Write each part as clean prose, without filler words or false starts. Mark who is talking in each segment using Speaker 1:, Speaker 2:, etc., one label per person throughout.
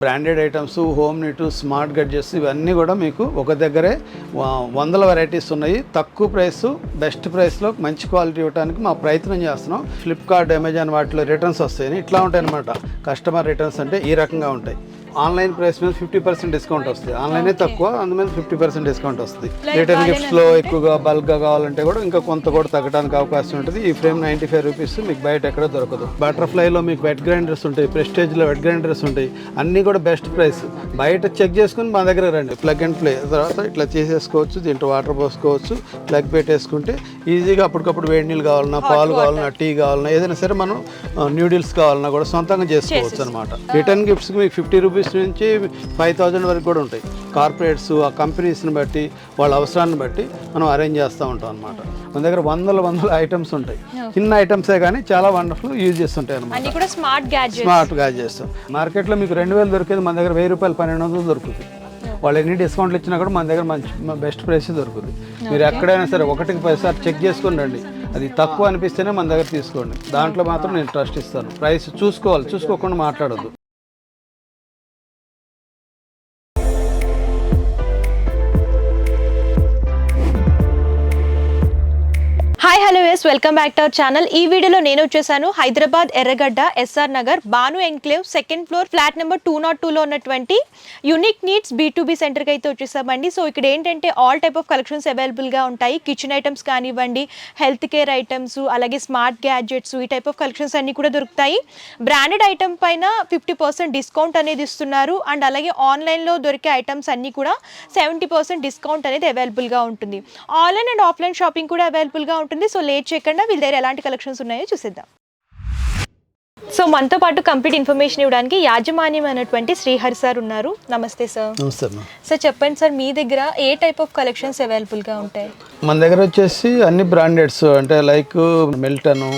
Speaker 1: Branded items, home neat, smart gadgets ఇవన్నీ కూడా మీకు ఒక దగ్గరే వందల వెరైటీస్ ఉన్నాయి. తక్కువ ప్రైస్, బెస్ట్ ప్రైస్లో మంచి క్వాలిటీ ఇవ్వడానికి మా ప్రయత్నం చేస్తున్నాం. ఫ్లిప్కార్ట్, అమెజాన్ వాటిలో రిటర్న్స్ వస్తాయి. ఇట్లా ఉంటాయి అన్నమాట. కస్టమర్ రిటర్న్స్ అంటే ఈ రకంగా ఉంటాయి. ఆన్లైన్ ప్రైస్ మీద 50% డిస్కౌంట్ వస్తుంది. ఆన్లైనే తక్కువ, అందుమీద 50% డిస్కౌంట్ వస్తుంది. రిటర్న్ గిఫ్ట్స్లో ఎక్కువగా బల్క్గా కావాలంటే కూడా ఇంకా కొంత కూడా తగ్గడానికి అవకాశం ఉంటుంది. ఈ ఫ్రేమ్ 95 రూపీస్ మీకు బయట ఎక్కడ దొరకదు. బటర్ఫ్లైలో మీకు వెట్ గ్రైండర్స్ ఉంటాయి, ప్రెస్టేజ్లో వెట్ గ్రైండర్స్ ఉంటాయి. అన్నీ కూడా బెస్ట్ ప్రైస్. బయట చెక్ చేసుకుని మా దగ్గర రండి. ప్లగ్ అండ్ ప్లే తర్వాత ఇట్లా చేసేసుకోవచ్చు. దీంట్లో వాటర్ పోసుకోవచ్చు. ప్లగ్ పెట్టేసుకుంటే ఈజీగా అప్పటికప్పుడు వేడి నీళ్ళు కావాలన్నా, పాలు కావాలన్నా, టీ కావాలన్నా, ఏదైనా సరే మనం న్యూడిల్స్ కావాలన్నా కూడా సొంతంగా చేసుకోవచ్చు అనమాట. రిటర్న్ గిఫ్ట్స్కి మీకు 50 రూపీస్ నుంచి 5000 వరకు కూడా ఉంటాయి. కార్పొరేట్స్ ఆ కంపెనీస్ని బట్టి, వాళ్ళ అవసరాన్ని బట్టి మనం అరేంజ్ చేస్తూ ఉంటాం అనమాట. మన దగ్గర వందల ఐటమ్స్ ఉంటాయి. చిన్న ఐటమ్సే కానీ చాలా వండర్ఫుల్ యూజ్ చేస్తుంటాయి అనమాట. స్మార్ట్ గ్యాడ్జెట్స్ మార్కెట్లో మీకు 2000 దొరికేది మన దగ్గర 1000 రూపాయలు, 1200 దొరుకుతుంది. వాళ్ళు ఎన్ని డిస్కౌంట్లు ఇచ్చినా కూడా మన దగ్గర మంచి బెస్ట్ ప్రైస్ దొరుకుతుంది. మీరు ఎక్కడైనా సరే 1-10 చెక్ చేసుకుని రండి. అది తక్కువ అనిపిస్తేనే మన దగ్గర తీసుకోండి. దాంట్లో మాత్రం నేను ట్రస్ట్ ఇస్తాను. ప్రైస్ చూసుకోవాలి, చూసుకోకుండా మాట్లాడొద్దు.
Speaker 2: Hi hello yes welcome back to our channel. ఈ వీడియోలో నేను వచ్చేసాను Hyderabad Erragadda SR Nagar Banu enclave second floor flat number 202లో ఉన్నటువంటి యూనిక్ నీడ్స్ B2B సెంటర్కి అయితే వచ్చేసామండి. సో ఇక్కడ ఏంటంటే ఆల్ టైప్ ఆఫ్ కలెక్షన్స్ అవైలబుల్గా ఉంటాయి. కిచెన్ ఐటమ్స్ కానివ్వండి, హెల్త్ కేర్ ఐటమ్స్, అలాగే స్మార్ట్ గ్యాడ్జెట్స్, ఈ టైప్ ఆఫ్ కలెక్షన్స్ అన్నీ కూడా దొరుకుతాయి. బ్రాండెడ్ ఐటమ్ పైన 50% డిస్కౌంట్ అనేది ఇస్తున్నారు. అండ్ అలాగే ఆన్లైన్లో దొరికే ఐటమ్స్ అన్నీ కూడా 70% డిస్కౌంట్ అనేది అవైలబుల్గా ఉంటుంది. ఆన్లైన్ అండ్ ఆఫ్లైన్ షాపింగ్ కూడా అవైలబుల్గా ఉంటుంది. సో లేట్ చేయకుండా వీళ్ళ దగ్గర ఎలాంటి కలెక్షన్స్ ఉన్నాయో చూసేద్దాం. సో మనతో పాటు కంప్లీట్ ఇన్ఫర్మేషన్ ఇవ్వడానికి యాజమాన్యం అయినటువంటి శ్రీహరి సార్ ఉన్నారు. నమస్తే సార్.
Speaker 1: నమస్తే
Speaker 2: సార్. చెప్పండి సార్, మీ దగ్గర ఏ టైప్ ఆఫ్ కలెక్షన్స్ అవైలబుల్గా ఉంటాయి?
Speaker 1: మన దగ్గర వచ్చేసి అన్ని బ్రాండెడ్స్ అంటే లైక్ మిల్టను,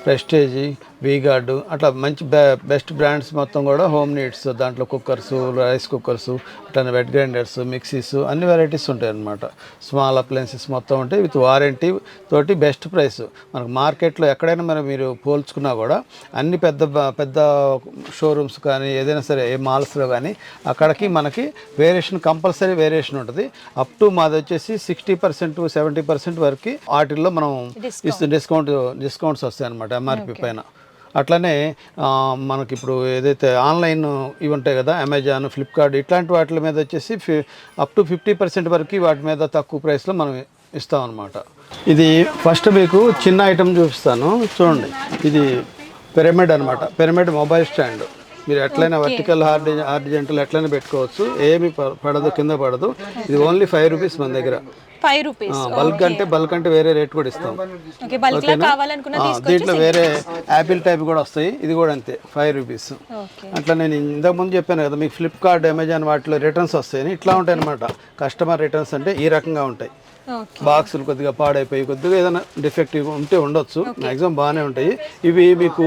Speaker 1: ప్రెస్టేజ్, వీగార్డు అట్లా మంచి బెస్ట్ బ్రాండ్స్ మొత్తం కూడా హోమ్ నీడ్స్. దాంట్లో కుక్కర్స్, రైస్ కుక్కర్స్, అట్లా వెట్ గ్రైండర్స్, మిక్సీస్ అన్ని వెరైటీస్ ఉంటాయి అన్నమాట. స్మాల్ అప్లయన్సెస్ మొత్తం ఉంటాయి విత్ వారంటీ తోటి బెస్ట్ ప్రైస్. మనకు మార్కెట్లో ఎక్కడైనా మీరు పోల్చుకున్నా కూడా అన్ని పెద్ద షోరూమ్స్ కానీ ఏదైనా సరే ఏ మాల్స్లో కానీ అక్కడికి మనకి వేరియేషన్, కంపల్సరీ వేరియేషన్ ఉంటుంది. అప్ టు మాది వచ్చేసి 60% 70% వరకు వాటిల్లో మనం డిస్కౌంట్స్ వస్తాయి అన్నమాట ఎంఆర్పి పైన. అట్లనే మనకి ఇప్పుడు ఏదైతే ఆన్లైన్ ఇవి ఉంటాయి కదా, అమెజాన్, ఫ్లిప్కార్ట్ ఇట్లాంటి వాటి మీద వచ్చేసి అప్ టు 50% వరకు వాటి మీద తక్కువ ప్రైస్లో మనం ఇస్తాం అన్నమాట. ఇది ఫస్ట్ మీకు చిన్న ఐటమ్ చూపిస్తాను చూడండి. ఇది పిరమిడ్ అనమాట. Pyramid mobile stand. మీరు ఎట్లయినా వర్టికల్, హారిజాంటల్ ఎట్లయినా పెట్టుకోవచ్చు. ఏమి పడదు, కింద పడదు. ఇది ఓన్లీ 5 రూపీస్ మన దగ్గర.
Speaker 2: 5 రూపీస్.
Speaker 1: బల్క్ అంటే వేరే రేట్ కూడా ఇస్తాం. దీంట్లో వేరే యాపిల్ టైప్ కూడా వస్తాయి. ఇది కూడా అంతే 5 రూపీస్. అట్లా నేను ఇంతకుముందు చెప్పాను కదా మీకు ఫ్లిప్కార్ట్, అమెజాన్ వాటిలో రిటర్న్స్ వస్తాయి. ఇట్లా ఉంటాయి అనమాట. కస్టమర్ రిటర్న్స్ అంటే ఈ రకంగా ఉంటాయి. బాక్సులు కొద్దిగా పాడైపోయి కొద్దిగా ఏదైనా డిఫెక్టివ్ ఉంటే ఉండొచ్చు. మ్యాక్సిమం బాగానే ఉంటాయి. ఇవి మీకు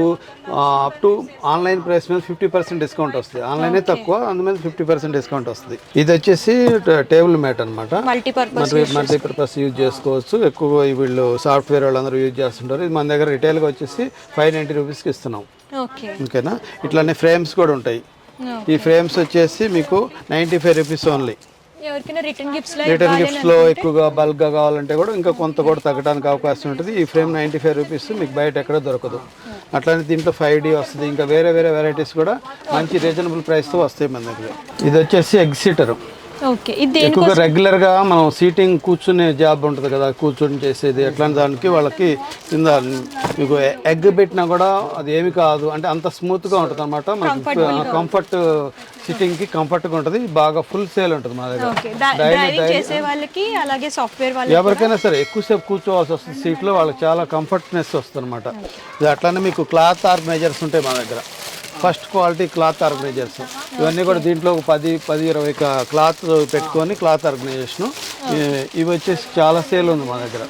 Speaker 1: అప్ టు ఆన్లైన్ ప్రైస్ మీద 50% డిస్కౌంట్ వస్తుంది. ఆన్లైనే తక్కువ, అందుమీద 50% డిస్కౌంట్ వస్తుంది. ఇది వచ్చేసి టేబుల్ మ్యాట్ అనమాట. మల్టీపర్పస్ యూజ్ చేసుకోవచ్చు. ఎక్కువ వీళ్ళు సాఫ్ట్వేర్ వాళ్ళందరూ యూజ్ చేస్తుంటారు. ఇది మన దగ్గర రిటైల్గా వచ్చేసి 590 రూపీస్కి ఇస్తున్నాం. ఓకేనా. ఇట్లానే ఫ్రేమ్స్ కూడా ఉంటాయి. ఈ ఫ్రేమ్స్ వచ్చేసి మీకు 95 రూపీస్ ఓన్లీ. రిటర్న్ గిఫ్ట్స్లో ఎక్కువగా బల్క్గా కావాలంటే కూడా ఇంకా కొంత కూడా తగ్గడానికి అవకాశం ఉంటుంది. ఈ ఫ్రేమ్ 95 రూపీస్ మీకు బయట ఎక్కడ దొరకదు. అట్లానే దీంట్లో 5D వస్తుంది. ఇంకా వేరే వెరైటీస్ కూడా మంచి రీజనబుల్ ప్రైస్తో వస్తాయి మన దగ్గర. ఇది వచ్చేసి ఎగ్ సీటర్. ఎక్కువగా రెగ్యులర్గా మనం సీటింగ్ కూర్చునే జాబ్ ఉంటుంది కదా, కూర్చొని చేసేది. అట్లాంటి దానికి వాళ్ళకి కింద మీకు ఎగ్ పెట్టినా కూడా అది ఏమి కాదు అంటే అంత స్మూత్గా ఉంటుంది అనమాట. మనకి కంఫర్ట్, సిట్టింగ్కి కంఫర్ట్గా ఉంటుంది. బాగా ఫుల్ సేల్ ఉంటుంది మా దగ్గర. ఎవరికైనా సరే ఎక్కువసేపు కూర్చోవాల్సి వస్తుంది సీట్లో, వాళ్ళకి చాలా కంఫర్ట్నెస్ వస్తుంది అనమాట. ఇది అట్లానే మీకు క్లాత్ ఆర్గనైజర్స్ ఉంటాయి మా దగ్గర. First quality cloth organisers. ఇవన్నీ కూడా దీంట్లో 10-20 క్లాత్ పెట్టుకొని క్లాత్ ఆర్గనైజేషన్. ఇవి వచ్చేసి చాలా సేల్ ఉంది మా దగ్గర.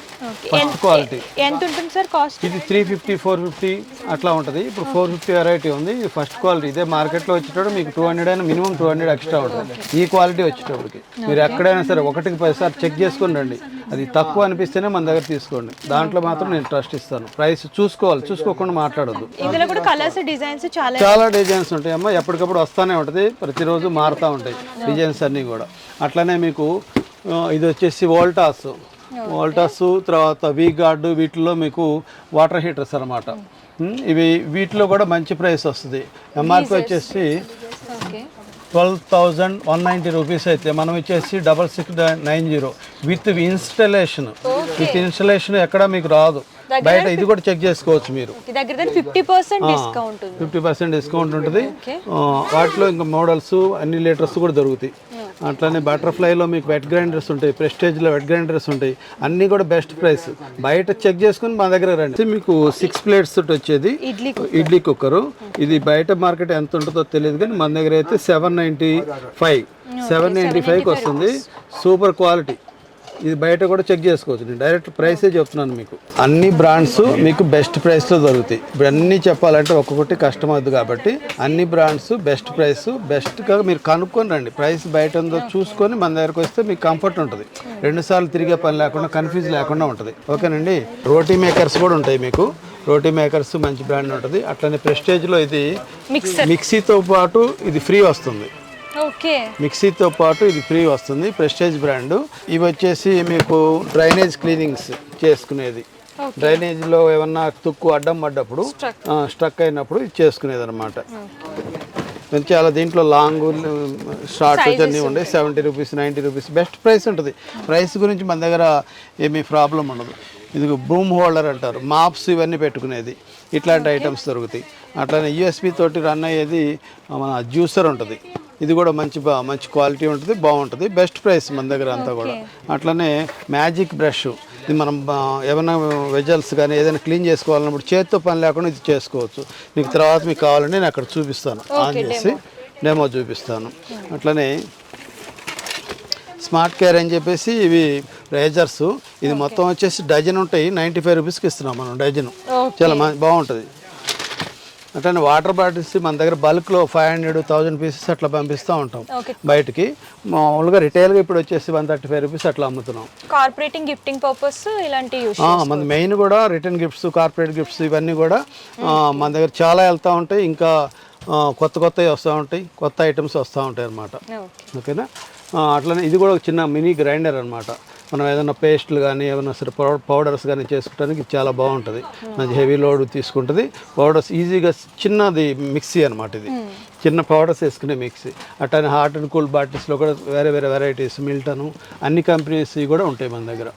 Speaker 1: ఫస్ట్ క్వాలిటీ
Speaker 2: ఎంత ఉంటుంది సార్ కాస్ట్?
Speaker 1: ఇది 350, 450 అట్లా ఉంటుంది. ఇప్పుడు 450 వెరైటీ ఉంది. ఇది ఫస్ట్ క్వాలిటీ. ఇదే మార్కెట్లో వచ్చేటప్పుడు మీకు 200 అయినా మినిమం 200 ఎక్స్ట్రా ఉంటుంది. ఈ క్వాలిటీ వచ్చేటప్పటికి మీరు ఎక్కడైనా సరే 1-10 చెక్ చేసుకుని రండి. అది తక్కువ అనిపిస్తేనే మన దగ్గర తీసుకోండి. దాంట్లో మాత్రం నేను ట్రస్ట్ ఇస్తాను. ప్రైస్ చూసుకోవాలి, చూసుకోకుండా మాట్లాడొద్దు.
Speaker 2: ఇందులో కూడా కలర్స్ డిజైన్స్
Speaker 1: చాలా డిజైన్స్ ఉంటాయి అమ్మ, ఎప్పటికప్పుడు వస్తూనే ఉంటుంది, ప్రతిరోజు మారుతూ ఉంటాయి డిజైన్స్ అన్నీ కూడా. అట్లనే మీకు ఇది వచ్చేసి వోల్టాస్, తర్వాత వీ గార్డు, వీటిల్లో మీకు వాటర్ హీటర్స్ అనమాట. ఇవి వీటిలో కూడా మంచి ప్రైస్ వస్తుంది. ఎంఆర్పి వచ్చేసి 12,190 రూపీస్ అయితే మనం ఇచ్చేసి 6690 విత్ ఇన్స్టలేషన్ ఎక్కడ మీకు రాదు బయట. ఇది కూడా చెక్ చేసుకోవచ్చు మీరు. 50% డిస్కౌంట్ ఉంటుంది. వాటిలో ఇంకా మోడల్స్ అన్ని లీటర్స్ కూడా దొరుకుతాయి. అట్లనే బటర్ఫ్లైలో మీకు వెట్ గ్రైండర్స్ ఉంటాయి, ప్రెస్టేజ్లో వెట్ గ్రైండర్స్ ఉంటాయి, అన్నీ కూడా బెస్ట్ ప్రైస్. బయట చెక్ చేసుకుని మా దగ్గర రండి. మీకు 6 ప్లేట్స్ తోటి వచ్చేది ఇడ్లీ కుక్కరు. ఇది బయట మార్కెట్ ఎంత ఉంటుందో తెలియదు కానీ మన దగ్గర అయితే 795కి వస్తుంది. Super quality. ఇది బయట కూడా చెక్ చేసుకోవచ్చు. నేను డైరెక్ట్ ప్రైసే చెప్తున్నాను మీకు. అన్ని బ్రాండ్స్ మీకు బెస్ట్ ప్రైస్లో దొరుకుతాయి. ఇప్పుడు అన్నీ చెప్పాలంటే ఒక్కొక్కటి కష్టం అవుతుంది కాబట్టి అన్ని బ్రాండ్స్ బెస్ట్ ప్రైస్, బెస్ట్గా మీరు కనుక్కొని రండి. ప్రైస్ బయట ఉందో చూసుకొని మన దగ్గరకు వస్తే మీకు కంఫర్ట్ ఉంటుంది. 2 సార్లు తిరిగే పని లేకుండా, కన్ఫ్యూజ్ లేకుండా ఉంటుంది. ఓకేనండి. రోటీ మేకర్స్ కూడా ఉంటాయి మీకు. రోటీ మేకర్స్ మంచి బ్రాండ్ ఉంటుంది. అట్లనే ప్రెస్టేజ్లో ఇది మిక్సీతో పాటు ఇది ఫ్రీ వస్తుంది. మిక్సీతో పాటు ఇది ఫ్రీ వస్తుంది. Prestige brand. ఇవి వచ్చేసి మీకు డ్రైనేజ్ క్లీనింగ్స్ చేసుకునేది. డ్రైనేజ్లో ఏమన్నా తుక్కు అడ్డం పడ్డప్పుడు, స్ట్రక్ అయినప్పుడు ఇది చేసుకునేది అనమాట. చాలా దీంట్లో లాంగ్ షార్ట్ అన్నీ ఉండే 70 రూపీస్, 90 రూపీస్ బెస్ట్ ప్రైస్ ఉంటుంది. ప్రైస్ గురించి మన దగ్గర ఏమీ ప్రాబ్లం ఉండదు. ఇది బ్రూమ్ హోల్డర్ అంటారు, మాప్స్ ఇవన్నీ పెట్టుకునేది, ఇట్లాంటి ఐటమ్స్ దొరుకుతాయి. అట్లానే యూఎస్బి తోటి రన్ అయ్యేది మన జ్యూసర్ ఉంటుంది. ఇది కూడా మంచి క్వాలిటీ ఉంటుంది, బాగుంటుంది. బెస్ట్ ప్రైస్ మన దగ్గర అంతా కూడా. అట్లనే మ్యాజిక్ బ్రష్. ఇది మనం ఏమైనా వెజల్స్ కానీ ఏదైనా క్లీన్ చేసుకోవాలన్నప్పుడు చేతితో పని లేకుండా ఇది చేసుకోవచ్చు. మీకు తర్వాత మీకు కావాలంటే నేను అక్కడ చూపిస్తాను, ఆన్ చేసి డెమో చూపిస్తాను. అట్లనే స్మార్ట్ కేర్ అని చెప్పేసి ఇవి రేజర్స్. ఇది మొత్తం వచ్చేసి డజన్ ఉంటాయి. 95 రూపీస్కి ఇస్తున్నాం మనం డజన్. చాలా బాగుంటుంది. అట్లనే వాటర్ బాటిల్స్ మన దగ్గర బల్క్లో 500, 1000 పీసెస్ అట్లా పంపిస్తూ ఉంటాం బయటికి. మామూలుగా రిటైల్గా ఇప్పుడు వచ్చేసి 135 రూపీస్ అట్లా అమ్ముతున్నాం.
Speaker 2: కార్పొరేటింగ్ గిఫ్టింగ్ పర్పస్ ఇలాంటి
Speaker 1: మన మెయిన్ కూడా రిటర్న్ గిఫ్ట్స్, కార్పొరేట్ గిఫ్ట్స్ ఇవన్నీ కూడా మన దగ్గర చాలా వెళ్తూ ఉంటాయి. ఇంకా కొత్తవి వస్తూ ఉంటాయి, కొత్త ఐటమ్స్ వస్తూ ఉంటాయి అన్నమాట. ఓకేనా. అట్లనే ఇది కూడా ఒక చిన్న మినీ గ్రైండర్ అనమాట. మనం ఏదైనా పేస్ట్లు కానీ ఏమైనా సరే పౌడర్స్ కానీ చేసుకోవడానికి చాలా బాగుంటుంది. మంచి హెవీ లోడ్ తీసుకుంటుంది. పౌడర్స్ ఈజీగా, చిన్నది మిక్సీ అనమాట. ఇది చిన్న పౌడర్స్ వేసుకునే మిక్సీ. అట్లనే హాట్ అండ్ కూల్ బాటిల్స్లో కూడా వేరే వెరైటీస్, మిల్టన్, అన్ని కంపెనీస్ కూడా ఉంటాయి మన దగ్గర.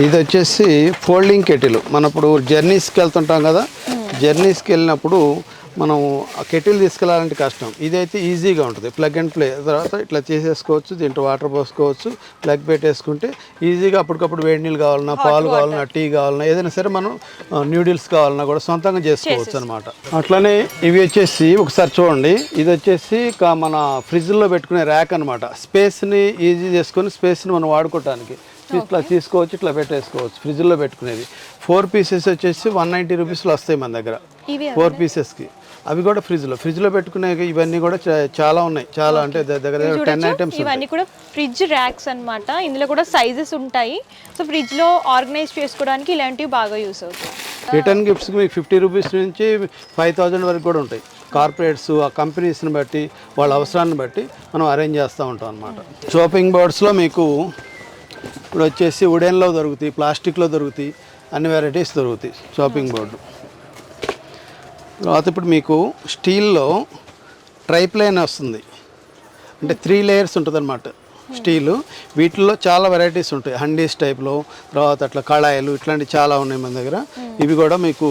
Speaker 1: ఇది వచ్చేసి ఫోల్డింగ్ కెటిల్. మనం ఇప్పుడు జర్నీస్కి వెళ్తుంటాం కదా, జర్నీస్కి వెళ్ళినప్పుడు మనం ఆ కెటిల్ తీసుకెళ్ళాలంటే కష్టం. ఇదైతే ఈజీగా ఉంటుంది. Plug and play. తర్వాత ఇట్లా చేసేసుకోవచ్చు. దీంట్లో వాటర్ పోసుకోవచ్చు, ప్లగ్ పెట్టేసుకుంటే ఈజీగా అప్పటికప్పుడు వేడి నీళ్ళు కావాలన్నా, పాలు కావాలన్నా, టీ కావాలన్నా, ఏదైనా సరే మనం న్యూడిల్స్ కావాలన్నా కూడా సొంతంగా చేసుకోవచ్చు అనమాట. అట్లనే ఇవి వచ్చేసి ఒకసారి చూడండి. ఇది వచ్చేసి మన ఫ్రిడ్జ్లో పెట్టుకునే ర్యాక్ అనమాట. స్పేస్ని ఈజీ చేసుకొని స్పేస్ని మనం వాడుకోవటానికి ఇట్లా తీసుకోవచ్చు, ఇట్లా పెట్టేసుకోవచ్చు. ఫ్రిడ్జ్లో పెట్టుకునేది 4 పీసెస్ వచ్చేసి 190 రూపీస్లో వస్తాయి మన దగ్గర 4 పీసెస్కి. అవి కూడా ఫ్రిడ్జ్లో పెట్టుకునే ఇవన్నీ కూడా చాలా ఉన్నాయి. చాలా అంటే దగ్గర 10 ఐటమ్స్.
Speaker 2: ఇవన్నీ కూడా ఫ్రిడ్జ్ ర్యాక్స్ అన్నమాట. ఇందులో కూడా సైజెస్ ఉంటాయి. సో ఫ్రిడ్జ్లో ఆర్గనైజ్ చేసుకోవడానికి ఇలాంటివి బాగా యూస్ అవుతాయి.
Speaker 1: రిటర్న్ గిఫ్ట్స్కి మీకు 50 రూపీస్ నుంచి 5000 వరకు కూడా ఉంటాయి. కార్పొరేట్స్ ఆ కంపెనీస్ని బట్టి, వాళ్ళ అవసరాన్ని బట్టి మనం అరేంజ్ చేస్తూ ఉంటాం అనమాట. షాపింగ్ బోర్డ్స్లో మీకు ఇప్పుడు వచ్చేసి వుడెన్లో దొరుకుతాయి, ప్లాస్టిక్లో దొరుకుతాయి, అన్ని వెరైటీస్ దొరుకుతాయి షాపింగ్ బోర్డు. తర్వాత ఇప్పుడు మీకు స్టీల్లో ట్రైప్లైన్ వస్తుంది. అంటే 3 లేయర్స్ ఉంటుంది అనమాట స్టీలు. వీటిల్లో చాలా వెరైటీస్ ఉంటాయి. హండీస్ టైప్లో, తర్వాత అట్లా కళాయిలు, ఇట్లాంటివి చాలా ఉన్నాయి మన దగ్గర. ఇవి కూడా మీకు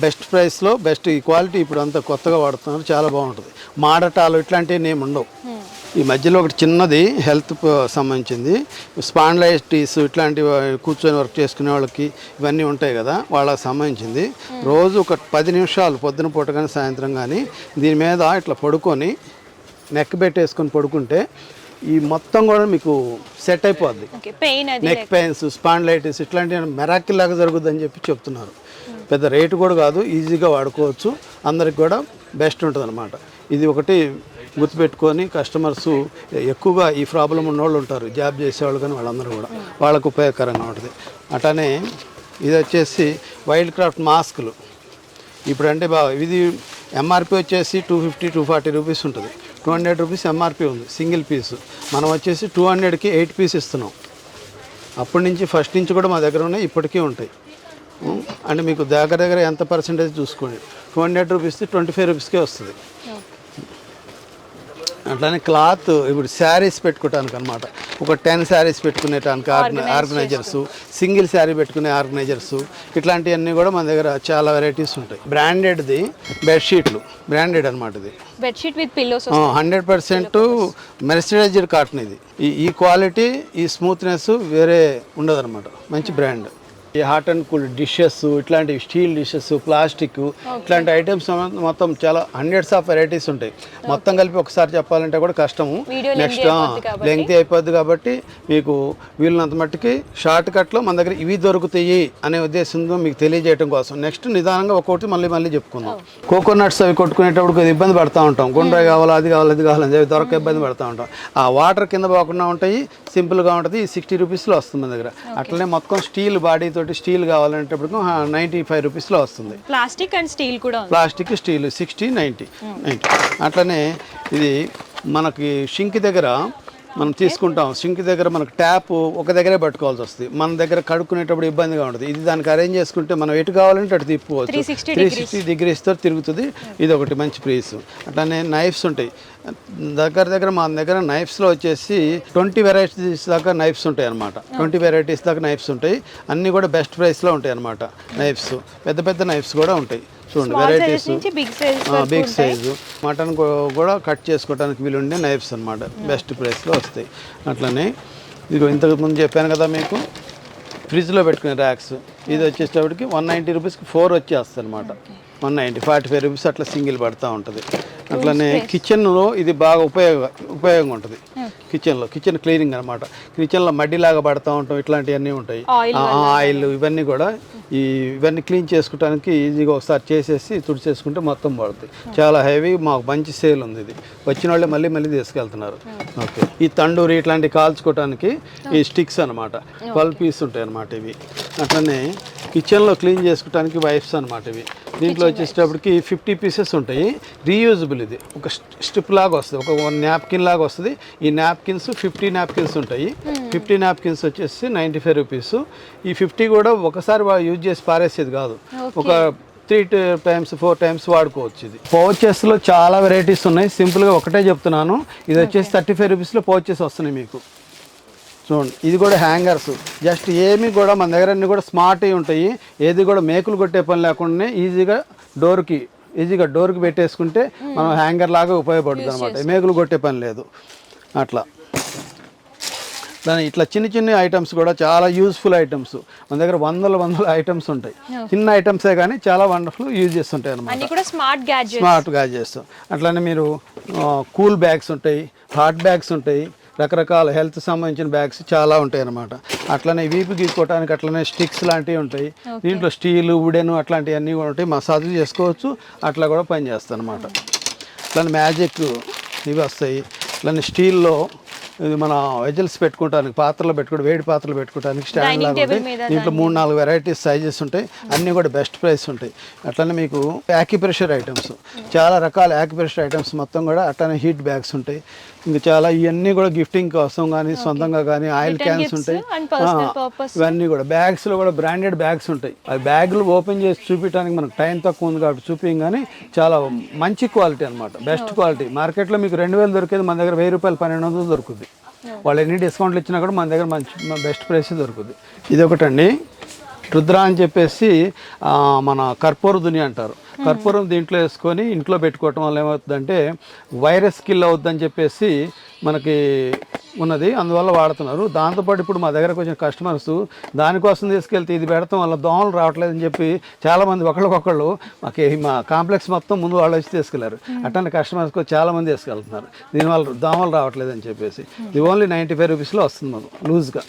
Speaker 1: బెస్ట్ ప్రైస్లో, బెస్ట్ క్వాలిటీ. ఇప్పుడు అంతా కొత్తగా వాడుతున్నారు, చాలా బాగుంటుంది. మాడటాలు ఇట్లాంటివి ఏమి ఉండవు. ఈ మధ్యలో ఒకటి చిన్నది హెల్త్ సంబంధించింది, స్పాండ్లైటిస్ ఇట్లాంటివి కూర్చొని వర్క్ చేసుకునే వాళ్ళకి ఇవన్నీ ఉంటాయి కదా, వాళ్ళకి సంబంధించింది. రోజు ఒక 10 నిమిషాలు పొద్దున పూట కానీ సాయంత్రం కానీ దీని మీద ఇట్లా పడుకొని నెక్ పెట్టేసుకొని పడుకుంటే ఈ మొత్తం కూడా మీకు సెట్ అయిపోద్ది. నెక్ పెయిన్స్, స్పాండ్లైటిస్ ఇట్లాంటివి మెరాకిల్ లాగా జరుగుద్దని చెప్పి చెప్తున్నారు. పెద్ద రేటు కూడా కాదు, ఈజీగా వాడుకోవచ్చు, అందరికి కూడా బెస్ట్ ఉంటుంది అనమాట. ఇది ఒకటి గుర్తుపెట్టుకొని కస్టమర్స్ ఎక్కువగా ఈ ప్రాబ్లం ఉన్నవాళ్ళు ఉంటారు, జాబ్ చేసేవాళ్ళు కానీ వాళ్ళందరూ కూడా వాళ్ళకు ఉపయోగకరంగా ఉంటుంది. అట్లానే ఇది వచ్చేసి వైల్డ్ క్రాఫ్ట్ మాస్కులు. ఇప్పుడంటే ఇది ఎంఆర్పి వచ్చేసి 250-240 రూపీస్ ఉంటుంది. 200 రూపీస్ ఎంఆర్పి ఉంది సింగిల్ పీసు. మనం వచ్చేసి 200కి 8 పీస్ ఇస్తున్నాం. అప్పటి నుంచి ఫస్ట్ నుంచి కూడా మా దగ్గర ఉన్నాయి, ఇప్పటికీ ఉంటాయి. అంటే మీకు దగ్గర ఎంత పర్సెంటేజ్ చూసుకోండి. 200 రూపీస్ది 25 రూపీస్కే వస్తుంది. అట్లానే క్లాత్ ఇప్పుడు శారీస్ పెట్టుకోవటానికి అనమాట, ఒక 10 శారీస్ పెట్టుకునేటానికి ఆర్గనైజర్స్, సింగిల్ శారీ పెట్టుకునే ఆర్గనైజర్స్, ఇట్లాంటివన్నీ కూడా మన దగ్గర చాలా వెరైటీస్ ఉంటాయి. బ్రాండెడ్ది బెడ్షీట్లు, బ్రాండెడ్ అనమాట ఇది.
Speaker 2: Bedsheet with pillows
Speaker 1: 100% mercerised cotton ఇది. ఈ క్వాలిటీ, ఈ స్మూత్నెస్ వేరే ఉండదన్నమాట, మంచి బ్రాండ్. ఈ హాట్ అండ్ కూల్ డిషెస్, ఇట్లాంటి స్టీల్ డిషెస్, ప్లాస్టిక్, ఇట్లాంటి ఐటమ్స్ మొత్తం చాలా హండ్రెడ్స్ ఆఫ్ వెరైటీస్ ఉంటాయి. మొత్తం కలిపి ఒకసారి చెప్పాలంటే కూడా కష్టము, నెక్స్ట్ లెంగ్తీ అయిపోద్ది. కాబట్టి మీకు వీళ్ళనంత మట్టుకి షార్ట్ కట్లో మన దగ్గర ఇవి దొరుకుతాయి అనే ఉద్దేశంతో మీకు తెలియజేయడం కోసం నెక్స్ట్ నిదానంగా ఒక్కొక్కటి మళ్ళీ చెప్పుకుందాం. కోకోనట్స్ అవి కొట్టుకునేటప్పుడు కొద్దిగా ఇబ్బంది పడుతూ ఉంటాం, గుండ్రాయి కావాలి, అది కావాలని చెప్పి దొరక ఇబ్బంది పడుతూ ఉంటాం. ఆ వాటర్ కింద పోకుండా ఉంటాయి, సింపుల్గా ఉంటుంది. 60 రూపీస్లో వస్తుంది మన దగ్గర. అట్లనే మొత్తం స్టీల్ బాడీ తోటి స్టీల్ కావాలంటప్పుడు 95 రూపీస్లో వస్తుంది.
Speaker 2: ప్లాస్టిక్ అండ్ స్టీల్ కూడా,
Speaker 1: ప్లాస్టిక్ స్టీల్ 60-90. అట్లనే ఇది మనకి షింక్ దగ్గర మనం తీసుకుంటాం. సింక్ దగ్గర మనకు ట్యాప్ ఒక దగ్గరే పట్టుకోవాల్సి వస్తుంది, మన దగ్గర కడుక్కునేటప్పుడు ఇబ్బందిగా ఉంటుంది. ఇది దానికి అరేంజ్ చేసుకుంటే మనం ఎటు కావాలంటే అటు తిప్పుకోవచ్చు. 360 డిగ్రీస్తో తిరుగుతుంది. ఇది ఒకటి మంచి ప్రైస్. అట్లానే నైఫ్స్ ఉంటాయి దగ్గర మన దగ్గర. నైఫ్స్లో వచ్చేసి 20 వెరైటీస్ దాకా నైఫ్స్ ఉంటాయి అనమాట. 20 వెరైటీస్ దాకా నైఫ్స్ ఉంటాయి. అన్నీ కూడా బెస్ట్ ప్రైస్లో ఉంటాయి అనమాట. నైఫ్స్ పెద్ద నైఫ్స్ కూడా ఉంటాయి చూడండి, వెరైటీస్ బిగ్ సైజు. మటన్ కూడా కట్ చేసుకోవడానికి వీలుండే నైఫ్స్ అనమాట, బెస్ట్ ప్రైస్లో వస్తాయి. అట్లనే ఇది ఇంతకుముందు చెప్పాను కదా మీకు, ఫ్రిడ్జ్లో పెట్టుకునే ర్యాక్స్. ఇది వచ్చేటప్పటికి 190 రూపీస్కి 4 వచ్చేస్తుంది అనమాట. 190, 45 రూపీస్ అట్లా సింగిల్ పడుతూ ఉంటుంది. అట్లనే కిచెన్లో ఇది బాగా ఉపయోగంగా ఉంటుంది. కిచెన్ క్లీనింగ్ అనమాట. కిచెన్లో మడ్డిలాగా పడుతూ ఉంటాం, ఇట్లాంటివన్నీ ఉంటాయి. ఆయిల్ ఇవన్నీ కూడా ఇవన్నీ క్లీన్ చేసుకోవడానికి ఈజీగా ఒకసారి చేసేసి తుడిచేసుకుంటే మొత్తం పడుతుంది. చాలా హెవీ, మాకు మంచి సేల్ ఉంది. ఇది వచ్చిన వాళ్ళే మళ్ళీ తీసుకెళ్తున్నారు. ఓకే, ఈ తండూరి ఇట్లాంటివి కాల్చుకోవడానికి ఈ స్టిక్స్ అనమాట, 12 పీస్ ఉంటాయి అనమాట ఇవి. అట్లనే కిచెన్లో క్లీన్ చేసుకోవడానికి వైప్స్ అనమాట ఇవి. దీంట్లో వచ్చేటప్పటికి 50 పీసెస్ ఉంటాయి. రీయూజబుల్. ఇది ఒక స్ట్రిప్ లాగా వస్తుంది, ఒక నాప్కిన్ లాగా వస్తుంది. ఈ నాప్కిన్స్ 50 నాప్కిన్స్ ఉంటాయి. 50 నాప్కిన్స్ వచ్చేసి 95 రూపీస్. ఈ 50 కూడా ఒకసారి యూజ్ చేసి పారేసేది కాదు, ఒక 3 times 4 times వాడుకోవచ్చు. ఇది పౌచెస్లో చాలా వెరైటీస్ ఉన్నాయి. సింపుల్గా ఒకటే చెప్తున్నాను. ఇది వచ్చేసి 35 రూపీస్లో పౌచెస్ వస్తున్నాయి మీకు. చూడండి, ఇది కూడా హ్యాంగర్స్. జస్ట్ ఏమి కూడా మన దగ్గర అన్నీ కూడా స్మార్ట్ అయి ఉంటాయి. ఏది కూడా మేకులు కొట్టే పని లేకుండా ఈజీగా డోర్కి పెట్టేసుకుంటే మనం హ్యాంగర్ లాగా ఉపయోగపడుతుంది అనమాట. మేకులు కొట్టే పని లేదు. అట్లా దాని ఇట్లా చిన్న ఐటమ్స్ కూడా చాలా యూస్ఫుల్ ఐటమ్స్ మన దగ్గర వందల ఐటమ్స్ ఉంటాయి. చిన్న ఐటమ్సే కానీ చాలా వండర్ఫుల్ యూజ్ చేస్తుంటాయి అనమాట. Smart gadgets. అట్లానే మీరు కూల్ బ్యాగ్స్ ఉంటాయి, హాట్ బ్యాగ్స్ ఉంటాయి, రకరకాల హెల్త్ సంబంధించిన బ్యాగ్స్ చాలా ఉంటాయి అన్నమాట. అట్లనే వీపు గీసుకోవడానికి అట్లనే స్టిక్స్ లాంటివి ఉంటాయి. దీంట్లో స్టీలు, వుడెన్ అట్లాంటివన్నీ కూడా ఉంటాయి. మసాజులు చేసుకోవచ్చు, అట్లా కూడా పనిచేస్తాయి అన్నమాట. అట్లనే మ్యాజిక్ ఇవి వస్తాయి. అట్లనే స్టీల్లో ఇది మన వెజల్స్ పెట్టుకోవడానికి, పాత్రలు పెట్టుకోవడం, వేడి పాత్రలు పెట్టుకోవడానికి స్టాండ్ లాగా ఉంటాయి. దీంట్లో 3-4 వెరైటీస్ సైజెస్ ఉంటాయి. అన్నీ కూడా బెస్ట్ ప్రైస్ ఉంటాయి. అట్లనే మీకు యాక్యుప్రెషర్ ఐటమ్స్, చాలా రకాల యాక్యుప్రెషర్ ఐటమ్స్ మొత్తం కూడా. అట్లనే హీట్ బ్యాగ్స్ ఉంటాయి. ఇంకా చాలా ఇవన్నీ కూడా గిఫ్టింగ్ కోసం కానీ సొంతంగా కానీ ఆయిల్ క్యాన్స్ ఉంటాయి. ఇవన్నీ కూడా బ్యాగ్స్లో కూడా బ్రాండెడ్ బ్యాగ్స్ ఉంటాయి. అవి బ్యాగులు ఓపెన్ చేసి చూపించడానికి మనకు టైం తక్కువ ఉంది కాబట్టి చూపించం, కానీ చాలా మంచి క్వాలిటీ అనమాట, బెస్ట్ క్వాలిటీ. మార్కెట్లో మీకు 2000 దొరికేది మన దగ్గర 1000 రూపాయలు 1200 దొరుకుతుంది. వాళ్ళు ఎన్ని డిస్కౌంట్లు ఇచ్చినా కూడా మన దగ్గర మంచి బెస్ట్ ప్రైస్ దొరుకుతుంది. ఇది ఒకటండి రుద్ర అని చెప్పేసి మన కర్పూర దుని అంటారు. కర్పూరం దీంట్లో వేసుకొని ఇంట్లో పెట్టుకోవటం వల్ల ఏమవుతుందంటే వైరస్ కిల్ అవుతుందని చెప్పేసి మనకి ఉన్నది, అందువల్ల వాడుతున్నారు. దాంతోపాటు ఇప్పుడు మా దగ్గరకు వచ్చిన కస్టమర్స్ దానికోసం తీసుకెళ్తే ఇది పెడతాం వల్ల దోమలు రావట్లేదని చెప్పి చాలామంది ఒకళ్ళకొకళ్ళు మా కాంప్లెక్స్ మొత్తం ముందు వాళ్ళు వచ్చి తీసుకెళ్లారు. అట్లాంటి కస్టమర్స్కి చాలామంది తీసుకెళ్తున్నారు. దీనివల్ల దోమలు రావట్లేదని చెప్పేసి. ఇది ఓన్లీ 95 రూపీస్లో వస్తుంది మాకు లూజ్గా.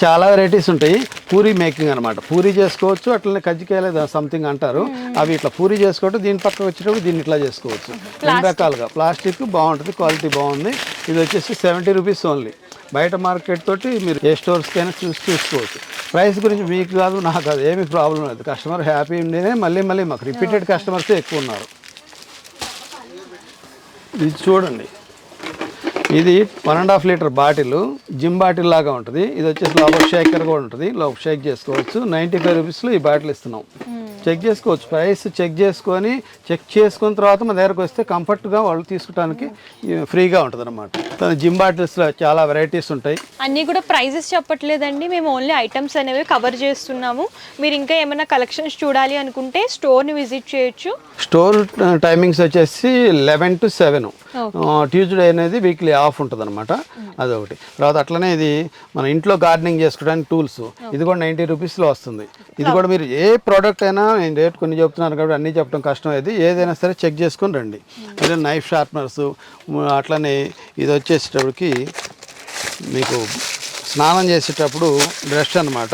Speaker 1: చాలా వెరైటీస్ ఉంటాయి. పూరీ మేకింగ్ అనమాట. పూరీ చేసుకోవచ్చు, అట్లనే కజ్జికాయలు సంథింగ్ అంటారు, అవి ఇట్లా పూరీ చేసుకోవచ్చు. దీని పక్కన వచ్చేటప్పుడు దీన్ని ఇట్లా చేసుకోవచ్చు. రెండు రకాలుగా. ప్లాస్టిక్ బాగుంటుంది, క్వాలిటీ బాగుంది. ఇది వచ్చేసి 70 రూపీస్ ఓన్లీ. బయట మార్కెట్ తోటి మీరు ఏ స్టోర్స్కైనా చూసుకోవచ్చు. ప్రైస్ గురించి మీకు కాదు నాకు కాదు ఏమీ ప్రాబ్లం లేదు. కస్టమర్ హ్యాపీ ఉండేనే మళ్ళీ మాకు రిపీటెడ్ కస్టమర్సే ఎక్కువ ఉన్నారు. ఇది చూడండి, ఇది 1.5 లీటర్ బాటిల్, జిమ్ బాటిల్ లాగా ఉంటుంది. ఇది వచ్చేసి లోపల షేకర్ కూడా ఉంటుంది, లోపల షేక్ చేసుకోవచ్చు. 95 రూపీస్లో ఈ బాటిల్ ఇస్తున్నాం. చెక్ చేసుకోవచ్చు, ప్రైస్ చెక్ చేసుకున్న తర్వాత మన దగ్గరకు వస్తే కంఫర్ట్గా వాళ్ళు తీసుకోవడానికి ఫ్రీగా ఉంటుంది అనమాట. జిమ్ బాటిల్స్లో చాలా వెరైటీస్ ఉంటాయి.
Speaker 2: అన్నీ కూడా ప్రైజెస్ చెప్పట్లేదండి, మేము ఓన్లీ ఐటమ్స్ అనేవి కవర్ చేస్తున్నాము. మీరు ఇంకా ఏమైనా కలెక్షన్స్ చూడాలి అనుకుంటే స్టోర్ని విజిట్ చేయొచ్చు.
Speaker 1: స్టోర్ టైమింగ్స్ వచ్చేసి 11 to 7. ట్యూస్డే అనేది వీక్లీ ఆఫ్ ఉంటుంది అనమాట, అదొకటి. తర్వాత అట్లనే ఇది మన ఇంట్లో గార్డెనింగ్ చేసుకోవడానికి టూల్స్, ఇది కూడా 90 రూపీస్లో వస్తుంది. ఇది కూడా మీరు ఏ ప్రోడక్ట్ అయినా, నేను రేట్ కొన్ని చెప్తున్నాను కాబట్టి అన్నీ చెప్పడం కష్టం. ఏదైనా సరే చెక్ చేసుకొని రండి. అదే నైఫ్ షార్ప్నర్స్, అట్లనే ఇది వచ్చేసేటప్పటికి మీకు స్నానం చేసేటప్పుడు బ్రష్ అనమాట.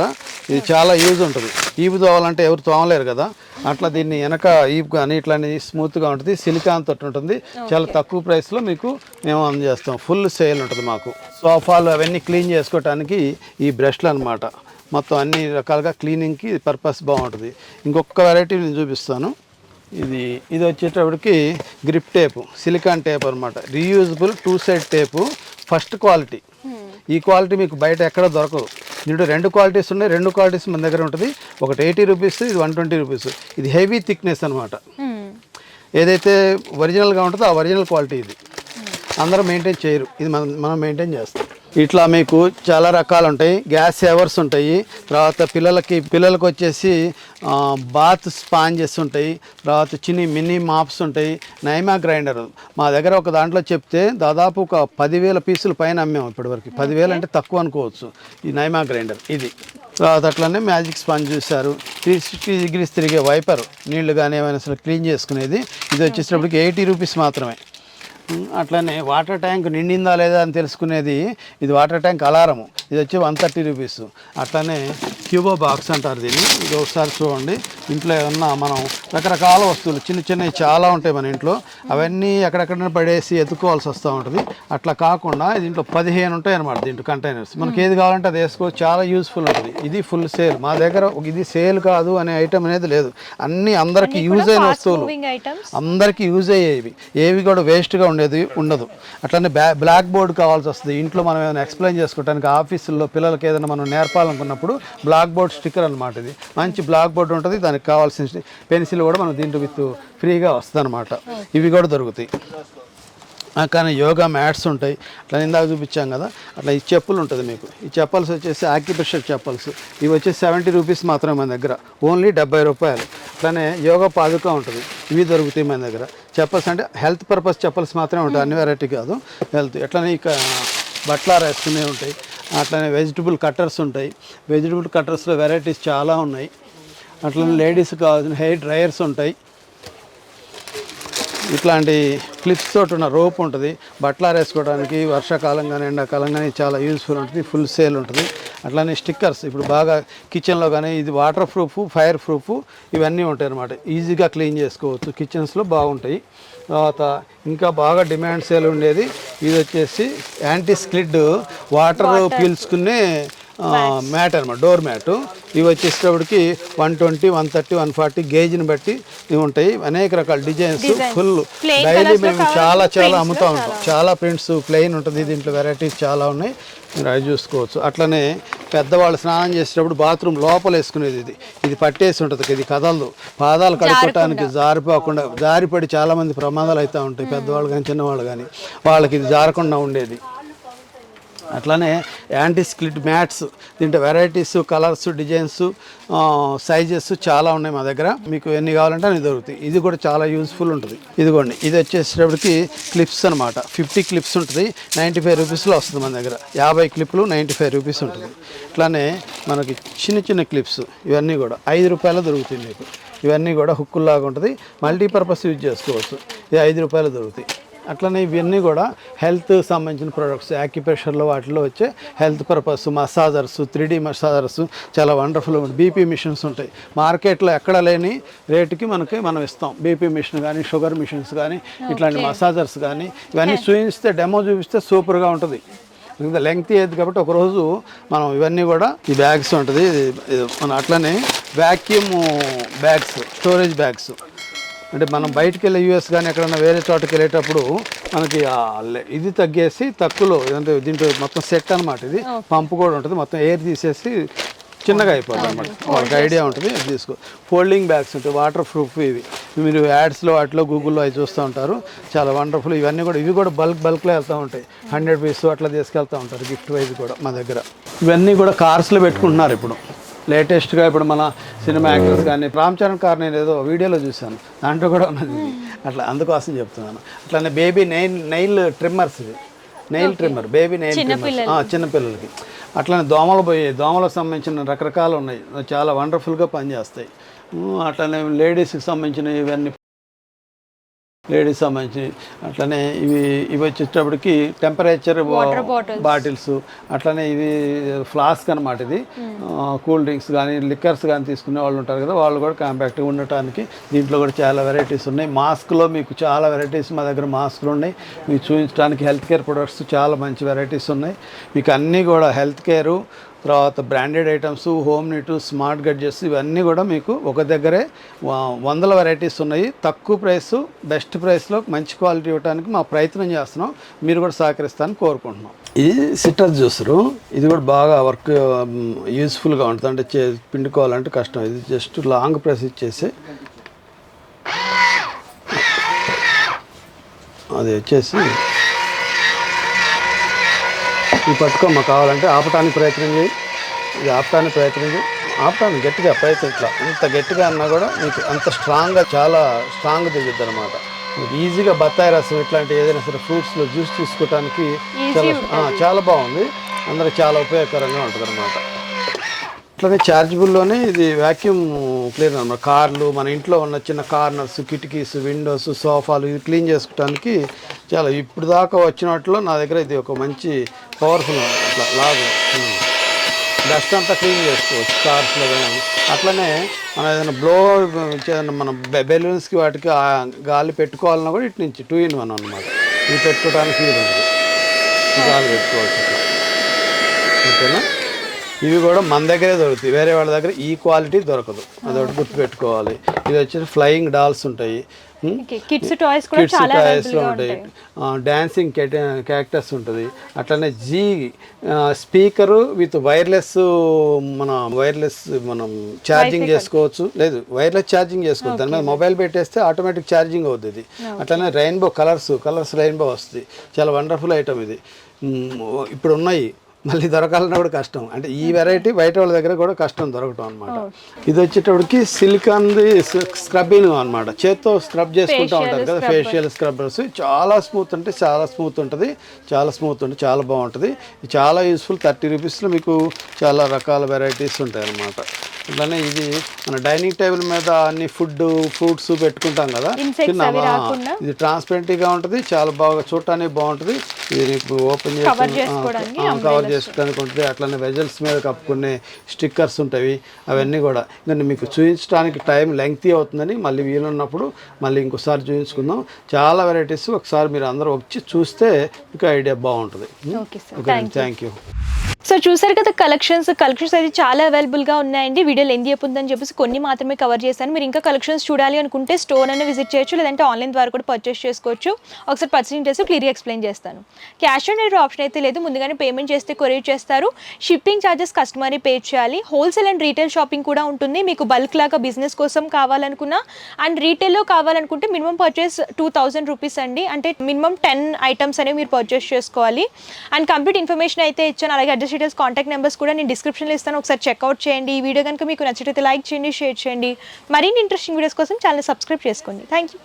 Speaker 1: ఇది చాలా యూజ్ ఉంటుంది. ఈపు తోవాలంటే ఎవరు తోమలేరు కదా, అట్లా దీన్ని వెనక ఈపు కానీ ఇట్లా స్మూత్గా ఉంటుంది. సిలికాన్ తోటి ఉంటుంది. చాలా తక్కువ ప్రైస్లో మీకు మేము అందజేస్తాం. ఫుల్ సేల్ ఉంటుంది మాకు. సోఫాలు అవన్నీ క్లీన్ చేసుకోవటానికి ఈ బ్రష్లు అనమాట. మొత్తం అన్ని రకాలుగా క్లీనింగ్కి పర్పస్ బాగుంటుంది. ఇంకొక వెరైటీ నేను చూపిస్తాను. ఇది వచ్చేటప్పటికి గ్రిప్ టేపు, సిలికాన్ టేప్ అనమాట. Reusable 2 side tape, first quality. ఈ క్వాలిటీ మీకు బయట ఎక్కడ దొరకదు. దీంట్లో 2 క్వాలిటీస్ ఉన్నాయి. 2 క్వాలిటీస్ మన దగ్గర ఉంటుంది. ఒకటి 80 రూపీస్, ఇది 120 రూపీస్. ఇది హెవీ థిక్నెస్ అనమాట. ఏదైతే ఒరిజినల్గా ఉంటుందో ఆ ఒరిజినల్ క్వాలిటీ ఇది. అందరూ మెయింటైన్ చేయరు, ఇది మనం మెయింటైన్ చేస్తాం. ఇట్లా మీకు చాలా రకాలు ఉంటాయి. గ్యాస్ సేవర్స్ ఉంటాయి. తర్వాత పిల్లలకి వచ్చేసి బాత్ స్పాంజెస్ ఉంటాయి. తర్వాత మినీ మాప్స్ ఉంటాయి. నైమా గ్రైండర్ మా దగ్గర ఒక దాంట్లో చెప్తే దాదాపు ఒక 10,000 పీసులు పైన అమ్మాము ఇప్పటివరకు. 10,000 అంటే తక్కువ అనుకోవచ్చు ఈ నైమా గ్రైండర్. ఇది తర్వాత అట్లనే మ్యాజిక్ స్పాంజ్ చూశారు. 360 డిగ్రీస్ తిరిగే వైపర్, నీళ్లు కానీ ఏమైనా సరే క్లీన్ చేసుకునేది. ఇది వచ్చేటప్పటికి 80 రూపీస్ మాత్రమే. అట్లనే వాటర్ ట్యాంక్ నిండిందా లేదా అని తెలుసుకునేది, ఇది వాటర్ ట్యాంక్ అలారము. ఇది వచ్చి 130 రూపీస్. అట్లనే క్యూబో బాక్స్ అంటారు దీన్ని. ఇది ఒకసారి చూడండి. ఇంట్లో ఏమన్నా మనం రకరకాల వస్తువులు చిన్నవి చాలా ఉంటాయి మన ఇంట్లో, అవన్నీ ఎక్కడెక్కడ పడేసి ఎత్తుకోవాల్సి వస్తూ ఉంటుంది. అట్లా కాకుండా దీంట్లో 15 ఉంటాయి అన్నమాట. దీంట్లో కంటైనర్స్ మనకి ఏది కావాలంటే అది వేసుకోవచ్చు. చాలా యూస్ఫుల్ ఉంటుంది. ఇది ఫుల్ సేల్. మా దగ్గర ఇది సేల్ కాదు అనే ఐటమ్ అనేది లేదు. అన్నీ అందరికీ యూజ్ అయిన వస్తువులు, అందరికీ యూజ్ అయ్యేవి. ఏవి కూడా వేస్ట్గా ఉండదు. అట్లనే బ్లాక్ బోర్డ్ కావాల్సి వస్తుంది. ఇంట్లో మనం ఏమైనా ఎక్స్ప్లెయిన్ చేసుకోవడానికి, ఆఫీసుల్లో పిల్లలకి ఏదైనా మనం నేర్పాలనుకున్నప్పుడు బ్లాక్ బోర్డ్ స్టిక్కర్ అనమాట. ఇది మంచి బ్లాక్ బోర్డ్ ఉంటుంది. దానికి కావాల్సిన పెన్సిల్ కూడా మనం దీంట్లో విత్ ఫ్రీగా వస్తుంది అనమాట. ఇవి కూడా దొరుకుతాయి. కానీ యోగా మ్యాట్స్ ఉంటాయి. అట్లా ఇందాక చూపించాం కదా, అట్లా ఈ చెప్పులు ఉంటుంది మీకు. ఈ చెప్పల్స్ వచ్చేసి ఆక్యుప్రెషర్ చెప్పల్స్. ఇవి వచ్చేసి 70 రూపీస్ మాత్రమే మన దగ్గర, ఓన్లీ 70 రూపాయలు. అట్లనే యోగా పాదుక ఉంటుంది, ఇవి దొరుకుతాయి మన దగ్గర. చెప్పల్స్ అంటే హెల్త్ పర్పస్ చెప్పల్స్ మాత్రమే ఉంటాయి, అన్ని వెరైటీ కాదు, హెల్త్. అట్లనే ఇక బట్టలు వేసుకునే ఉంటాయి. అట్లనే వెజిటబుల్ కట్టర్స్ ఉంటాయి. వెజిటబుల్ కట్టర్స్లో వెరైటీస్ చాలా ఉన్నాయి. అట్లనే లేడీస్ కావాల్సిన హెయిర్ డ్రైయర్స్ ఉంటాయి. ఇట్లాంటి క్లిప్స్ తోటి ఉన్న రోప్ ఉంటుంది. బట్టలు ఆరేసుకోవడానికి వర్షాకాలం కానీ ఎండాకాలం కానీ చాలా యూస్ఫుల్ ఉంటుంది. ఫుల్ సేల్ ఉంటుంది. అట్లానే స్టిక్కర్స్ ఇప్పుడు బాగా కిచెన్లో కానీ, ఇది వాటర్ ప్రూఫ్, ఫైర్ ప్రూఫ్, ఇవన్నీ ఉంటాయి అన్నమాట. ఈజీగా క్లీన్ చేసుకోవచ్చు, కిచెన్స్లో బాగుంటాయి. తర్వాత ఇంకా బాగా డిమాండ్ సేల్ ఉండేది ఇది వచ్చేసి యాంటీ స్కిడ్ వాటర్ పీల్చుకునే మ్యాట్ అనమాట, డోర్ మ్యాట్. ఇవి వచ్చేసేటప్పటికి 120, 130, 140 గేజ్ని బట్టి ఇవి ఉంటాయి. అనేక రకాల డిజైన్స్, ఫుల్ డైలీ మేము చాలా అమ్ముతూ ఉంటాం. చాలా ప్రింట్స్, ప్లెయిన్ ఉంటుంది. దీంట్లో వెరైటీస్ చాలా ఉన్నాయి, మీరు అవి చూసుకోవచ్చు. అట్లనే పెద్దవాళ్ళు స్నానం చేసేటప్పుడు బాత్రూమ్ లోపల వేసుకునేది ఇది పట్టేసి ఉంటుంది. ఇది కదలదు. పాదాలు కడుక్కోవటానికి జారిపోకుండా, జారిపడి చాలామంది ప్రమాదాలు అవుతూ ఉంటాయి, పెద్దవాళ్ళు కానీ చిన్నవాళ్ళు కానీ. వాళ్ళకి ఇది జారకుండా ఉండేది. అట్లానే యాంటీ స్కిడ్ మ్యాట్స్, దీంట్లో వెరైటీస్, కలర్స్, డిజైన్స్, సైజెస్ చాలా ఉన్నాయి మా దగ్గర. మీకు ఎన్ని కావాలంటే అన్ని దొరుకుతాయి. ఇది కూడా చాలా యూస్ఫుల్ ఉంటుంది. ఇదిగోండి, ఇది వచ్చేసేటప్పటికి క్లిప్స్ అనమాట. 50 క్లిప్స్ ఉంటుంది, 95 రూపీస్లో వస్తుంది మన దగ్గర. 50 క్లిప్లు 95 రూపీస్ ఉంటుంది. ఇట్లానే మనకి చిన్న చిన్న క్లిప్స్ ఇవన్నీ కూడా 5 రూపాయలు దొరుకుతాయి మీకు. ఇవన్నీ కూడా హుక్కుల్లాగా ఉంటుంది, మల్టీపర్పస్ యూజ్ చేసుకోవచ్చు. ఇది 5 రూపాయలు దొరుకుతాయి. అట్లనే ఇవన్నీ కూడా హెల్త్ సంబంధించిన ప్రోడక్ట్స్, యాక్యుప్రెషర్లో వాటిలో వచ్చే health purpose, massagers, 3D massagers చాలా వండర్ఫుల్. బీపీ మిషన్స్ ఉంటాయి, మార్కెట్లో ఎక్కడ లేని రేటుకి మనం ఇస్తాం. బీపీ మిషన్ కానీ, షుగర్ మిషన్స్ కానీ, ఇట్లాంటి మసాజర్స్ కానీ ఇవన్నీ చూపిస్తే, డెమో చూపిస్తే సూపర్గా ఉంటుంది. లెంగ్త్ అయ్యేది కాబట్టి ఒకరోజు మనం ఇవన్నీ కూడా, ఈ బ్యాగ్స్ ఉంటుంది మన. అట్లనే వ్యాక్యూమ్ బ్యాగ్స్, స్టోరేజ్ బ్యాగ్స్, అంటే మనం బయటికి వెళ్ళే యూఎస్ కానీ ఎక్కడన్నా వేరే చోటకి వెళ్ళేటప్పుడు మనకి ఇది తగ్గేసి తక్కువలో, అంటే దీంట్లో మొత్తం సెట్ అనమాట. ఇది పంపు కూడా ఉంటుంది, మొత్తం ఎయిర్ తీసేసి చిన్నగా అయిపోతుంది అనమాట. వాళ్ళకి ఐడియా ఉంటుంది. అది తీసుకో. ఫోల్డింగ్ బ్యాగ్స్ ఉంటాయి, వాటర్ ప్రూఫ్. ఇవి మీరు యాడ్స్లో వాటిలో గూగుల్లో అవి చూస్తూ ఉంటారు, చాలా వండర్ఫుల్. ఇవన్నీ కూడా, ఇవి కూడా బల్క్లో వెళ్తూ ఉంటాయి. 100 పీస్ అట్లా తీసుకెళ్తూ ఉంటారు గిఫ్ట్ వైజ్ కూడా మా దగ్గర. ఇవన్నీ కూడా కార్స్లో పెట్టుకుంటున్నారు ఇప్పుడు లేటెస్ట్గా. ఇప్పుడు మన సినిమా యాక్టర్స్ కానీ, రామ్ చరణ్ కార్ నేను ఏదో వీడియోలో చూశాను, దాంట్లో కూడా ఉన్నది. అట్లా అందుకోసం చెప్తున్నాను. అట్లానే baby nail trimmers, nail trimmer, baby nail trimmer చిన్నపిల్లలకి. అట్లనే దోమలకు సంబంధించిన రకరకాలు ఉన్నాయి, చాలా వండర్ఫుల్గా పనిచేస్తాయి. అట్లనే లేడీస్కి సంబంధించిన ఇవన్నీ, లేడీస్ సంబంధించి. అట్లనే ఇవి వచ్చేటప్పటికి టెంపరేచర్ బాటిల్స్, అట్లనే ఇది ఫ్లాస్క్ అనమాట. ఇది కూల్ డ్రింక్స్ కానీ, లిక్కర్స్ కానీ తీసుకునే వాళ్ళు ఉంటారు కదా, వాళ్ళు కూడా కాంపాక్ట్గా ఉండటానికి దీంట్లో కూడా చాలా వెరైటీస్ ఉన్నాయి. మాస్క్లో మీకు చాలా వెరైటీస్ మా దగ్గర మాస్క్లు ఉన్నాయి మీకు చూపించడానికి. హెల్త్ కేర్ ప్రొడక్ట్స్ చాలా మంచి వెరైటీస్ ఉన్నాయి మీకు. అన్నీ కూడా హెల్త్ కేరు, తర్వాత branded items, home neat, smart gadgets, ఇవన్నీ కూడా మీకు ఒక దగ్గరే 100 వెరైటీస్ ఉన్నాయి. తక్కువ ప్రైస్, బెస్ట్ ప్రైస్లో మంచి క్వాలిటీ ఇవ్వడానికి మా ప్రయత్నం చేస్తున్నాం. మీరు కూడా సహకరిస్తారని కోరుకుంటున్నాం. ఇది సిట్రస్ జ్యూసరు. ఇది కూడా బాగా వర్క్ యూస్ఫుల్గా ఉంటుంది, అంటే పిండుకోవాలంటే కష్టం. ఇది జస్ట్ లాంగ్ ప్రెస్ ఇచ్చేసి అది వచ్చేసి ఇది పట్టుకోమ్మా. కావాలంటే ఆపటానికి ప్రయత్నం చేయి, ఇది ఆపటానికి ప్రయత్నం చేయి, ఆపటానికి గట్టిగా ప్రయత్నం. ఇట్లా ఇంత గట్టిగా అన్నా కూడా మీకు అంత స్ట్రాంగ్గా, చాలా స్ట్రాంగ్ దిగుద్ది అనమాట. మీకు ఈజీగా బత్తాయి రసం ఇట్లాంటి ఏదైనా సరే ఫ్రూట్స్లో జ్యూస్ తీసుకోవడానికి చాలా బాగుంది. అందరికి చాలా ఉపయోగకరంగా ఉంటుంది అనమాట. అట్లనే ఛార్జబుల్లోనే ఇది వ్యాక్యూమ్ క్లీనర్ అనమాట. కార్లు, మన ఇంట్లో ఉన్న చిన్న కార్నర్స్, కిటికీస్, విండోస్, సోఫాలు ఇది క్లీన్ చేసుకోవడానికి చాలా, ఇప్పుడు దాకా వచ్చినట్లో నా దగ్గర ఇది ఒక మంచి పవర్ఫుల్. అట్లా లాగా డస్ట్ అంతా క్లీన్ చేసుకోవచ్చు కార్స్లో కానీ. అట్లనే మనం ఏదైనా బ్లో ఏదైనా మన బెలూన్స్కి వాటికి గాలి పెట్టుకోవాలన్నా కూడా ఇటు నుంచి 2-in-1 అనమాట. ఇది పెట్టుకోవడానికి ఇది ఉంది, గాలి పెట్టుకోవచ్చు అట్లా. ఓకేనా? ఇవి కూడా మన దగ్గరే దొరుకుతాయి, వేరే వాళ్ళ దగ్గర ఈ క్వాలిటీ దొరకదు, అదొకటి గుర్తుపెట్టుకోవాలి. ఇది వచ్చేసి ఫ్లయింగ్ డాల్స్ ఉంటాయి,
Speaker 2: కిడ్స్ టాయ్స్
Speaker 1: ఉంటాయి, డాన్సింగ్ క్యాక్టస్ ఉంటుంది. అట్లనే స్పీకరు విత్ వైర్లెస్, మనం ఛార్జింగ్ చేసుకోవచ్చు. లేదు, వైర్లెస్ ఛార్జింగ్ చేసుకోవచ్చు. దాని మీద మొబైల్ పెట్టేస్తే ఆటోమేటిక్ ఛార్జింగ్ అవుతుంది. అట్లనే రెయిన్బో కలర్స్ రెయిన్బో వస్తుంది. చాలా వండర్ఫుల్ ఐటమ్ ఇది. ఇప్పుడు ఉన్నాయి, మళ్ళీ దొరకాలన్నా కూడా కష్టం. అంటే ఈ వెరైటీ బయట వాళ్ళ దగ్గర కూడా కష్టం దొరకటం అనమాట. ఇది వచ్చేటప్పటికి సిలికాన్ది స్క్రబ్బింగ్ అనమాట. చేత్తో స్క్రబ్ చేసుకుంటూ ఉంటారు కదా, ఫేషియల్ స్క్రబ్బర్స్. చాలా స్మూత్ ఉంటుంది, చాలా స్మూత్ ఉంటుంది, చాలా బాగుంటుంది. చాలా యూస్ఫుల్. 30 రూపీస్లో మీకు చాలా రకాల వెరైటీస్ ఉంటాయి అన్నమాట. ఇట్లానే ఇది మన డైనింగ్ టేబుల్ మీద అన్ని ఫ్రూట్స్ పెట్టుకుంటాం కదా, ఇది ట్రాన్స్పరెంట్గా ఉంటుంది, చాలా బాగా చూడటానికి బాగుంటుంది. ఇది మీకు ఓపెన్ కవర్ చేసుకోవడానికి ఉంటుంది. అట్లనే వెజల్స్ మీద కప్పుకునే స్టిక్కర్స్ ఉంటాయి, అవన్నీ కూడా. ఇంకా మీకు చూపించడానికి టైం లెంగ్తీ అవుతుందని మళ్ళీ వీలున్నప్పుడు మళ్ళీ ఇంకోసారి చూపించుకుందాం. చాలా వెరైటీస్ ఒకసారి మీరు అందరూ వచ్చి చూస్తే ఇంకా ఐడియా బాగుంటుంది. Okay, thank you.
Speaker 2: సో చూసారు కదా కలెక్షన్స్ అయితే చాలా అవైలబుల్గా ఉన్నాయండి. వీడియో లెంత్ అయిపోతుందని చెప్పేసి కొన్ని మాత్రమే కవర్ చేశాను. మీరు ఇంకా కలెక్షన్స్ చూడాలి అనుకుంటే స్టోర్ అయినా విజిట్ చేయొచ్చు, లేదంటే ఆన్లైన్ ద్వారా కూడా పర్చేస్ చేసుకోవచ్చు. ఒకసారి పర్చేసింగ్ చేసి క్లియర్గా ఎక్స్ప్లెయిన్ చేస్తాను. క్యాష్ ఆన్ డెలివరీ ఆప్షన్ అయితే లేదు, ముందుగానే పేమెంట్ చేస్తే కొరియర్ చేస్తారు. షిప్పింగ్ ఛార్జెస్ కస్టమర్ని పే చేయాలి. హోల్సేల్ అండ్ రీటైల్ షాపింగ్ కూడా ఉంటుంది. మీకు బల్క్ లాగా బిజినెస్ కోసం కావాలనుకున్నా అండ్ రీటైల్లో కావాలనుకుంటే మినిమం పర్చేస్ 2000 రూపీస్ అండి. అంటే మినిమం 10 ఐటమ్స్ అనేవి మీరు పర్చేస్ చేసుకోవాలి. అండ్ కంప్లీట్ ఇన్ఫర్మేషన్ అయితే ఇచ్చాను. అలాగే అడ్రస్ డీటెయిల్స్, కాంటాక్ట్ నెంబర్స్ కూడా నేను డిస్క్రిప్షన్లో ఇస్తాను. ఒకసారి చెక్అవుట్ చేయండి. ఈ వీడియో కనుక మీకు నచ్చితే లైక్ చేయండి, షేర్ చేయండి. మరిన్ని ఇంట్రెస్టింగ్ వీడియోస్ కోసం ఛానల్ సబ్స్క్రైబ్ చేసుకోండి. Thank you.